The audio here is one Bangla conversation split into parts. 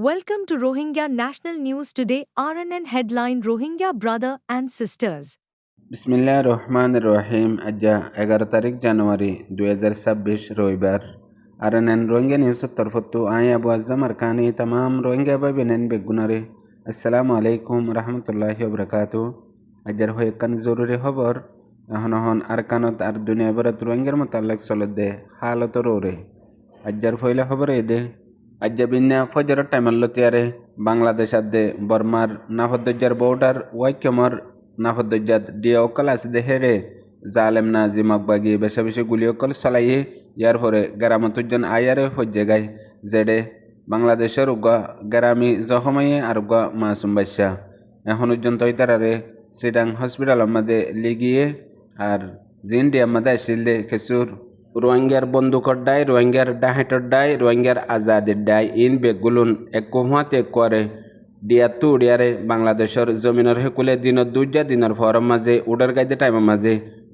Welcome to Rohingya National News Today. RNN headline: Rohingya brother and sisters. বিসমিল্লাহ রহমান রহিম। আজ্জা 11 জানুয়ারি 2026 রবিবার। আরএনএন রোহিঙ্গা নিউজের তরফতো আই আবু আজম আরকানি তামাম রোহিঙ্গা ভাই বেনেন বেগুনারে আসসালামু আলাইকুম রহমতুল্লাহি ওবরাকাতু। আজ্জার হয়ে কান জরুরি খবর এখন আরকানত আর দুনিয়া ভরত রোহিঙ্গার মোতাল্লাক চলতে হালত রোরে। আজ্জার ফইলা খবর দে আজ্জা বিন্যা ফজরের টাইমাল্লো তিয়ারে বাংলাদেশ আদে বর্মার নাফদ্দজ্জার বর্ডার ওয়াইকমর নাফদ্দজ্জাত দিয়ে অকল আছে দেহেরে জালেম নাজিম আকবাগি বেশা বেশি গুলি অকল চালাইয়ে ইয়ার পরে গ্রামতুজন আয়ারে ফজ্জে গায় জেডে বাংলাদেশের উগা গ্রামী জখমাইয়ে আর উগা মাসুম বাদশা এখন পর্যন্ত ইতারারে সিডাং হসপিটালের মধ্যে লিগিয়ে আর জিন্ডিয়ার মধ্যে আসছিল দে খেসুর রোহিঙ্গার বন্দুকর ডাই রোহিঙ্গার ডাহেটর ডাই রোহিঙ্গার আজাদের ডাই ইন বেগুলুন এক কুহাতে করে ডিয়াতু উড়িয়ারে বাংলাদেশের জমিনের হেকুলে দিনত দুইটা দিনের ফরম মাঝে উডার গাইতে টাইমের মাঝে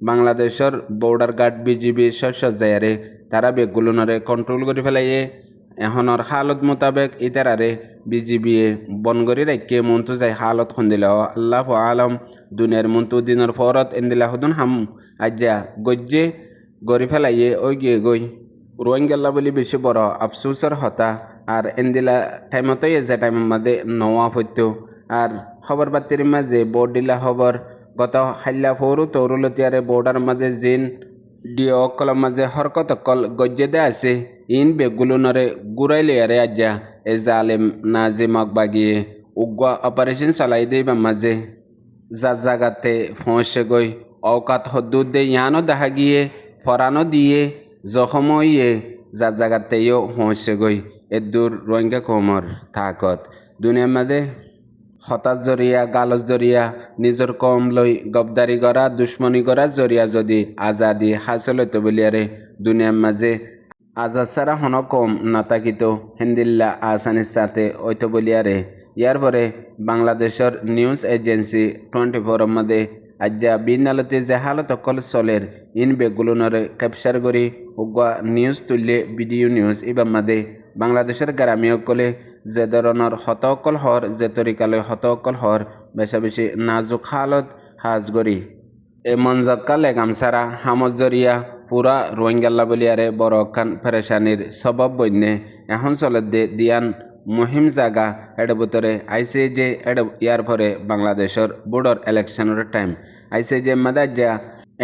বাংলাদেশের বর্ডার গার্ড বিজিবি সজ্জায়ারে তারা বেগুলুনরে কন্ট্রোল করে ফেলাইয়ে এখনের হালত মোতাবেক ইতারারে বিজিবিয়ে বনগরি রাখে মন্তু যায় হালত খুন্দিল আল্লাহ আলম দুনিয়ার মন্তু দিনের ফরত এন্দিলা হদুন হাম আজ্জা গজ্জে গড়ি ফেলাইয়ে ওই গিয়ে গই রোহিঙ্গাল্লা বলি বেশি বড় আফসোসের হতা আর এন্দিলা টাইমতই যে টাইমের মাঝে নওয়া হইতো আর খবর বাতির মাঝে বোর্ড দিলা খবর গত হাল্লা ফৌরু তৌরুলতিয়ারে বোর্ডার মাঝে জিন ডিও অকলের মাঝে হরকত অকল গজ্জে দে আছে ইন বেগুলুনরে গুড়াইলে আরে আজ্জা এ জালেম নাজিম আকবাগিয়ে উগ্র অপারেশন চালাই দেবা মাঝে যা জাগাতে ফসে গই অকাত হদ্দুদ দে ইয়ানো দেখা গিয়ে ফরানো দিয়ে জখম হইয়ে যা জাগাতেও ফসে গই এদূর রোহিঙ্গা কমর থাকত দুনিয়ার মাঝে হতাশ জরিয়া গালজ জরিয়া নিজের কম লই গবদারি করা দুশ্মনী করা জরিয়া যদি আজাদি হাসল হইতো বলিয়ারে দুনিয়ার মাঝে আজাদ সারা হন কম নাতাকিত হিন্দিল্লা আসানির সাথে হইতো বলিয়ারে ইয়ার পরে বাংলাদেশের নিউজ এজেন্সি 24 মধ্যে আজ্জা বিনালতে যে হালত অকল চলের ইন বেগুলুনরে ক্যাপচার করি উগা নিউজ তুললে ভিডিও নিউজ এবার মাদে বাংলাদেশের গ্রামীয় অকলে যে ধরনের হতকল হর যে তরিকালে হতকল হর বেশা বেশি নাজুক হালত হাজ গরি এ মঞ্জকালে গামসারা হামজ জরিয়া পুরা রোহিঙ্গাল্লা বলিয়ারে বড় খান পেরেশানির সবব বন্যে এখন চলে দিয়ান মুহিম জাগা এর ভিতরে আইসে যে ইয়ার পরে বাংলাদেশের বোর্ডর ইলেকশনের টাইম আইসে যে মাদাজ্জা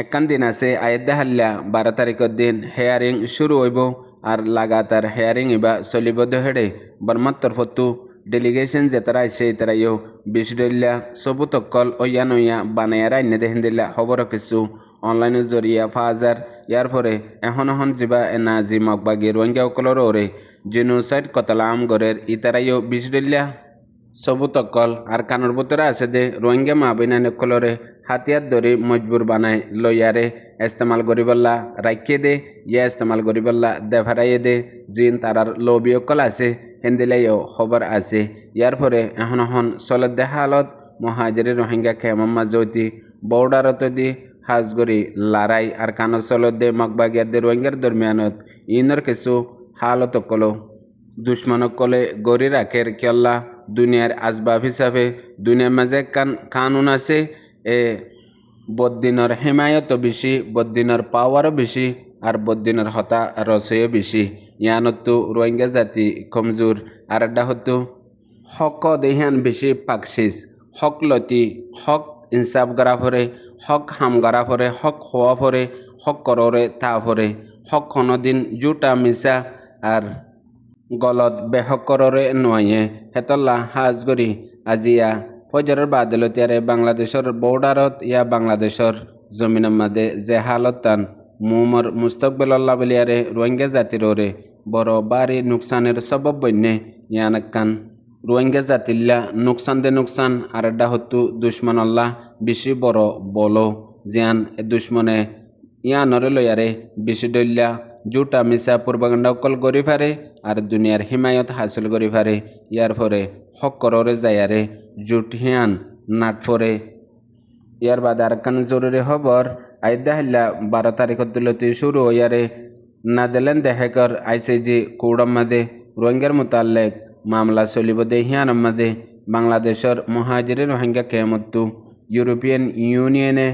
একান দিন আছে আয়েদ্দা হাল্লা 12 তারিখের দিন হেয়ারিং শুরু হইব আর লাগাতার হেয়ারিং ইবা চলিব হেডে বর্মার তরফতু ডেলিগেশন যেতারা আইসে তারাইও বিশডল্লা সবুতকল ওয়া নইয়া বানায়ারা এনে দেখেন দিল্লা খবর কিছু অনলাইনের জরিয়া ফাজার ইয়ার পরে এখন যা নাজিম আকবাগি রোহিঙ্গা অকলর ওরে জেনোসাইড কতলাম গড়ের ইতারাইও বিশডল্লা সবুতকল আর কানোর ভিতরে আছে দে রোহিঙ্গা মা বিনান কলরে হাতিয়ার ধরে মজবুর বানায় লইয়ারে ইস্তেমাল করিবল্লা রাখিয়ে দে ইয়া ইস্তেমাল করিবল্লা দেভারাইয়ে দে জিন তারার লবি অকল আছে হেন্দিলাইও খবর আছে ইয়ার পরে এখন চলত দে হালত মহাজেরি রোহিঙ্গা খেমাম্মা জ্যোতি বর্ডারত দি হাজগরি লড়াই আর কানো চলত দে মকবাগিয়ার দে রোহিঙ্গার দরমিয়ানত ইনর কিছু হালত কলো দুশ্মনকলে গড়ি রাখের কেল্লা দুনিয়ার আসবাব হিসাবে দুনিয়ার মাঝে কানুন আছে এ বদিনের হিমায়ত বেশি বদিনের পাওয়ারও বেশি আর বদিনের হতা রসেও বেশি ইয়ানতো রোহিঙ্গা জাতি কমজোর আর একটা হতো হক দেহান বেশি পাকশিস হক লতি হক ইনসাফ করা ফরে হক হাম করা ফরে হক হওয়া ফরে হক কররে তা ফরে হক কোনোদিন জুটা মিশা আর গলত বেহকররে নয়ে হেতল্লা হাজ গরি আজিয়া ফজরের বাদলতিয়ারে বাংলাদেশের বর্ডারত ইয়া বাংলাদেশের জমিনের মাঝে যে হালত তান মুমর মুস্তকবেল্লা বলিয়ারে রোহিঙ্গা জাতির ওরে বড় বাড়ি নুকসানের সবব বন্যে ইয়ানাক্কান রোহিঙ্গা জাতিল্লা নুকসান দে নুকসান আর একটা হতু দুশ্মন আল্লাহ বেশি বড় বলো জিয়ান এ দুশ্মনে ইয়ানরে লয়ারে বেশি দল্যা জুটা মিশা পূর্বাগণ্ডা অকল গড়ি ফারে আর দুনিয়ার হিমায়ত হাসিল করি ফারে ইয়ার পরে হক কররে যায়ারে জুট হিয়ান নাট ফরে ইয়ার বাদে আরেকখান জরুরি খবর আইদা হাল্লা 12 তারিখের দিলতে শুরু ইয়ারে নাদেলেন দেহেকর আইসিজি কৌড়ম মাদে রোহিঙ্গার মোতাল্লেক মামলা চলিব দে হিয়ানৰ মাঝে বাংলাদেশৰ মুহাজিৰিন রোহিঙ্গা কেমতো ইউরোপিয়ান ইউনিয়নে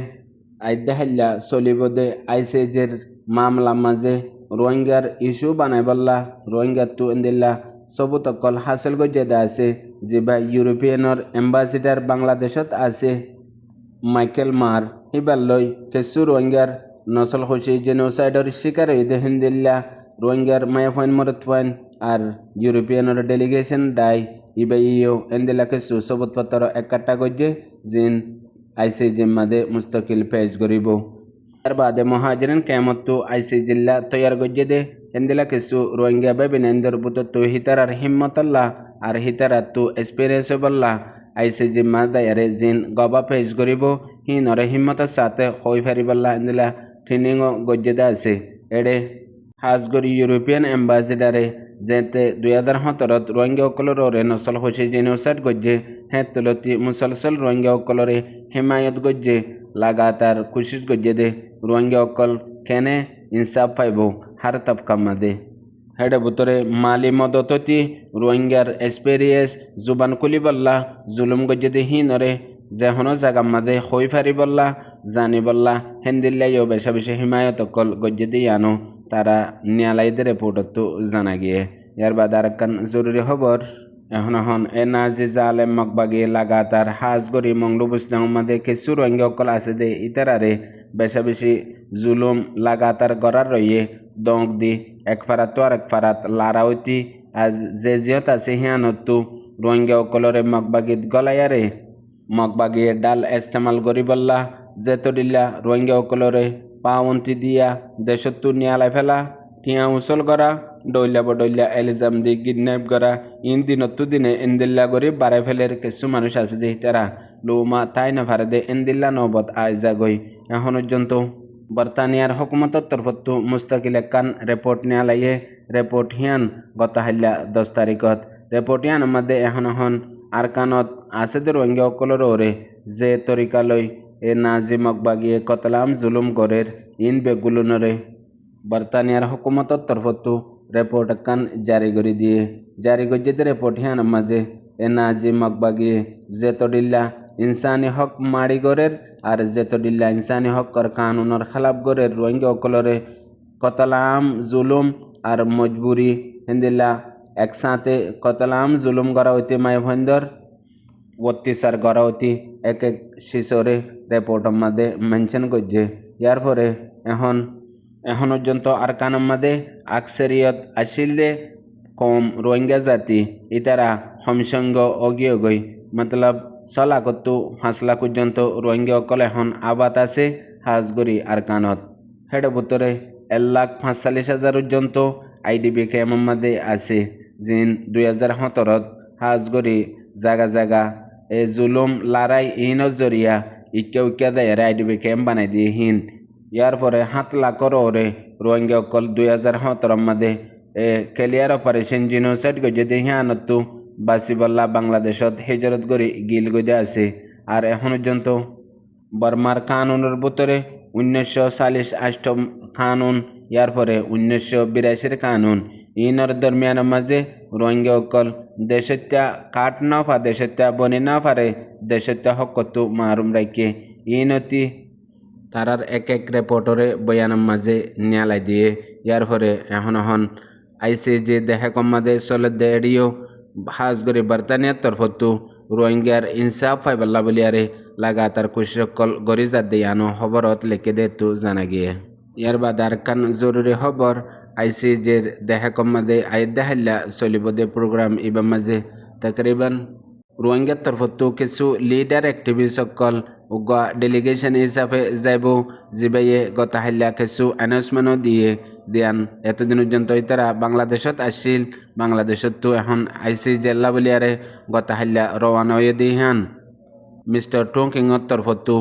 আইদা হাল্লা চলিব দে আইসিজের মামলা মাঝে রোহিঙ্গার ইস্যু বানাই বললা রোহিঙ্গা তু এন্দিল্লা সবুতকল হাসিল গজ্জেদা আছে যেবা ইউরোপিয়ানের এম্বাসিডার বাংলাদেশত আছে মাইকেল মার হিবাল্লই কিছু রোহিঙ্গার নসল খুশি জেনোসাইডর শিকার হইতে হিন্দিল্লা রোহিঙ্গার মায়াফাইন মরতফাইন আর ইউরোপিয়ানের ডেলিগেশন ডাই ইবাইও এন্দিল্লা কিছু সবুতপত্র একটা গজ্জে জিন আইসিজের মাঝে মুস্তকিল পেশ করিব তার বাদে মহাজিরিন কেমতো আইসিজিল্লা তৈয়ার গজ্জে দে এন্দিলা কিছু রোহিঙ্গা বেবিনেন্দর বুতত্তু হিতারার হিম্মতাল্লাহ আর হিতারাত্তু এক্সপিরিয়েন্সেবল্লাহ আইসিজি মাছ দায়ারে জিন গবা পেশ করিব হিনরে হিম্মতার সাথে হই ফারিবাল্লাহ এন্দিলা ট্রেনিংও গজ্জে দে আছে এডে হাজগরি ইউরোপিয়ান এম্বাসিডারে যেতে 2017 রোহিঙ্গা অকলরে নসল খুশি জেনোসাইড গজ্জে হ্যাঁ তুলতি মুসলসল রোহিঙ্গা অকলরে হিমায়ত গজ্জে লাগাতার কোশিশ গজ্জে দে রোহিঙ্গা অকল কেনে ইনসাফ পাইব হার তবকা মাদে হেডে বুতরে মালি মদততি রোহিঙ্গার এক্সপেরিয়েন্স জুবান কুলিবল্লা জুলুম গজ্জে দে হিনরে যেহনো জাগা মাদে হই ফারিবল্লা জানিবল্লা হেন্দিল্লাইও বেশা বেশি হিমায়ত অকল গজ্জে দিয়ে আনো তারা ন্যায়ালয়দের রিপোর্টত জানা গিয়ে ইয়ার বাদ আর একখান জরুরি খবর এখন এ নাজি জালেম মকবাগি লাগাতার হাজগরি মংলু বুসনাম মাদে কিছু রোহিঙ্গা অকল আছে দে ইতারারে বেশা বেশি জুলুম লাগাতার গড়ার রইয়ে দঙ্ক দি এক ফারাত তো আর এক ফারাত লারাউতি আর যে জিয়ত আছে হিয়ানতো রোহিঙ্গা অকলরে মকবাগিত গলায়ারে মকবাগি ডাল ইস্তেমাল করি বললা যেতদিল্লা রোহিঙ্গা অকলরে পাউন্তি দিয়া দেশত্তু নিয়ালাই ফেলা টিয়া উচল করা ডইলা বডইলা এলিজাম দি কিডন্যাপ করা ইন দিনত্তু দিনে ইন্দিল্লা করি বাড়াই ফেলের কিছু মানুষ আছে দে তারা লুমা তাই না ভারে দে ইন্দিল্লা নবত আইজা গই এখন পর্যন্ত বর্তানিয়ার হুকুমতর তরফত্তু মুস্তাকিল একান রিপোর্ট নিয়ালাইয়ে রিপোর্ট হিয়ান গত হাল্লা 10 তারিখত রিপোর্ট হিয়ান মধ্যে এখন আরকানত আছে দে রোহিঙ্গা অকলর ওরে যে তরিকালই এ নাজি মকবাগিয়ে কতলাম জুলুম গরের ইন বেগুলুনরে বর্তানিয়ার হুকুমতর তরফত্তু রিপোর্ট একান জারি করে দিয়ে জারি গজ্জেতে রিপোর্ট হিয়ান মাঝে এ নাজি মকবাগিয়ে যেতডিল্লা ইনসানি হক মাড়ি গরের আর যেতডিল্লা ইনসানি হকর কানুনের খেলাফ গরের রোহিঙ্গা অকলরে কতলাম জুলুম আর মজবুরি হিন্দিল্লা একসাথে কতলাম জুলুম করা হইতে মায়ভন্দর অত্যাচার করা হইতে এক এক শিশরে রিপোর্টের মাঝে মেনশন করছে ইয়ার পরে এখন পর্যন্ত আরকানের মাঝে আকসরিয়ত আসিল দে কম রোহিঙ্গা জাতি ইতারা সমসঙ্গ অগিয়ে গই মতলব 6 লাখ তো 5 লাখ পর্যন্ত রোহিঙ্গা অকল এখন আবাদ আছে হাজগরি আরকানত হেড ভিতরে 1,45,000 পর্যন্ত আইডিবি ক্যাম্পের মাঝে আছে জিন 2017 হাজগরি জাগা জাগা এ জুলুম লড়াই ইনৰ জরিয়া ইক্কা দেয় আইডিবি ক্যাম্প বানাই দিয়ে হিন ইয়ার পরে 7 লাখর ওরে রোহিঙ্গা অকল 2017 মাঝে এ ক্লিয়ার অপারেশন জিনোসাইড গজে দিয়ে হিয়ানতো বাসিবল্লা বাংলাদেশত হিজরত করি গিল গজে আছে আর এখন পর্যন্ত বর্মার কানুনের ভিতরে 1948 কানুন ইয়ার পরে 1982 কানুন ইনর দরমিয়ানের মাঝে রোহিঙ্গা অকল দেশত্যা কাট না পা দেশত্যা বনি না পারে দেশত্যা হকতো মারুম রাখে ইনতি তারার এক এক রিপোর্টরে বয়ানের মাঝে নিয়ালাই দিয়ে ইয়ার পরে এখন আইসিজি দেহে কম মাঝে চলে দেড়িও হাজগরি বর্তানিয়ার তরফতো রোহিঙ্গার ইনসাফ পাইবাল্লা বলিয়ারে লাগাতার কুশকল গরিজাত দিয়ানো খবরত লিখে দে তো জানা গিয়ে ইয়ার বাদ আর কান জরুরি খবর আইসিজির দেহে কম মাঝে আইদা হাল্লা চলিব দে প্রোগ্রাম ইবার মাঝে তকরিবান রোহিঙ্গার তরফতো কিছু লিডার অ্যাক্টিভিস্ট সকল উগা ডেলিগেশন হিসাবে যাইব জিবাইয়ে গত হাল্লা কিছু অ্যানাউন্সমেন্টও দিয়ে দিয়ান এতদিন পর্যন্ত তারা বাংলাদেশত আসছিল বাংলাদেশত তো এখন আইসি জেলা বলিয়ারে গত হাল্লা রওয়ানা হয়ে দিহান মিস্টার টংকিংর তরফতো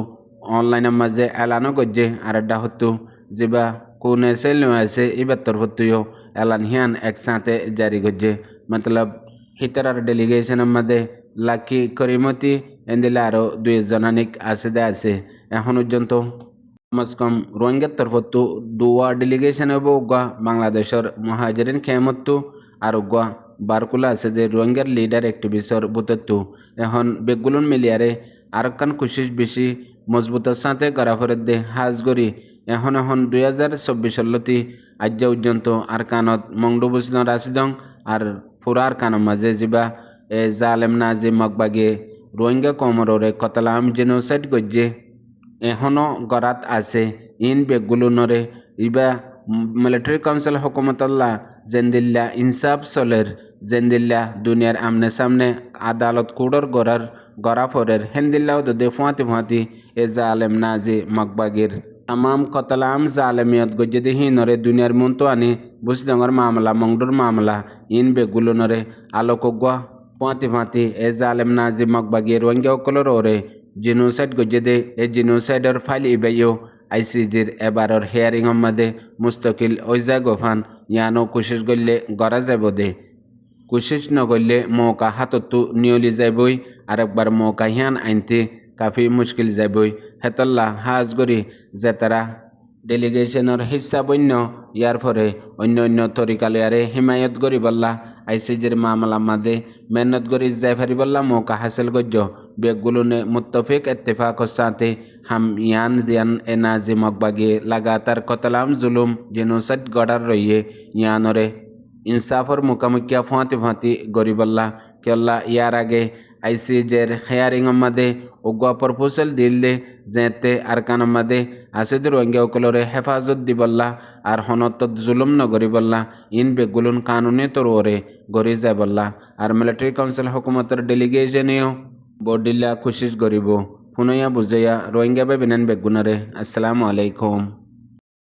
অনলাইনের মাঝে এলানো গজ্জে আর একটা হতো যেবা কোন এসে আছে এবার তরফত্তুও এলান হিয়ান একসাথে জারি গজ্জে মতলব হিতারার ডেলিগেশনের মাঝে লাকি করিমতি এন্দিলে আরও 2 জনানিক আছে এখন পর্যন্ত কমস কম রোহিঙ্গার তরফতো 2 ডেলিগেশন হব উগা বাংলাদেশের মুহাজিরিন খেমতো আর উগা বারকুলা আছে যে রোহিঙ্গার লিডার অ্যাক্টিভিস্টর বুতত্তু এখন বেগুলুন মিলিয়ারে আরকান কুশিস বেশি মজবুতের সাথে গড়াফরের দে হাজগরি এখন 2024 লতি আজ্যা পর্যন্ত আরকানত মংডুবুসন রাশিদং আর পুরা আরকানের মাঝে যা জালেম নাজি মগবাগে রোহিঙ্গা কমররে কতলাম জেনোসাইড গজ্জে এখনও গড়াত আছে ইন বেগুলুনরে ইবা মিলিটারি কাউন্সিল হুকুমতুল্লাহ জেন্দিল্লা ইনসাফ চলের জেন্দিল্লা দুনিয়ার আমনে সামনে আদালত কুড়র গড়া ফরের হেন্দিল্লাও দে ফুয়াতি এ জালেম নাজি মগবাগির তামাম কতলাম জালেমিয়ত গজ্জেদি হিনরে দুনিয়ার মুন্তু আনি বুসডঙ্গর মামলা মংডুর মামলা ইন বেগুলুনরে আলোকগুয়া ফুয়াতি এ জালেম নাজি মগবাগি রোহিঙ্গা অকলর ওরে জিনোসাইড গজ্জেদে এ জিনোসাইডর ফাইল ইবাইও আইসিজির এবারর হিয়ারিংয়ের মধ্যে মুস্তকিল ওইজা গোফান ইয়ানো কুশিস গল্লে গড়া যাব দে কুশিস নগল্লে মৌকা হাতত্তু নিয়লি যাবই আরেকবার মৌকা হিয়ান আইনতে কাফি মুশকিল যাবই হেতল্লা হাজগরি জেতারা ডেলিগেশনের হিসা বন্য ইয়ার ফরে অন্য তরিকালয়ারে হিমায়ত গরি বল্লা আইসিজির মামলা মাদে মেহনত গরি যাই ফারি বল্লা মৌকা হাসিল গজ্য বেগুলুনে মুত্তফিক ইত্তেফাকর সাথে হাম ইয়ান দিয়ান এ নাজি মগবাগে লাগাতার কতলাম জুলুম জেনোসাইড গড়ার রইয়ে ইয়ানরে ইনসাফর মুখামুখিয়া ফুয়াতি গরিবল্লা কেল্লা ইয়ার আগে আইসিজের হেয়ারিংয়ের মাদে উগুয়া প্রপোজাল দিলে যেতে আরকানের মাদে আসিদ রোহিঙ্গা অকলরে হেফাজত দিবল্লা আর হনত জুলুম নগরিবল্লা ইন বেগুলুন কানুনি তরুরে গড়ি যাবল্লা আর মিলিটারি কাউন্সিল হুকুমতের ডেলিগেশনেও বডিল্লা খুশিস গরিব ফুনইয়া বুঝাইয়া রোহিঙ্গা বেবিনেন বেগুনারে। আসসালামু আলাইকুম।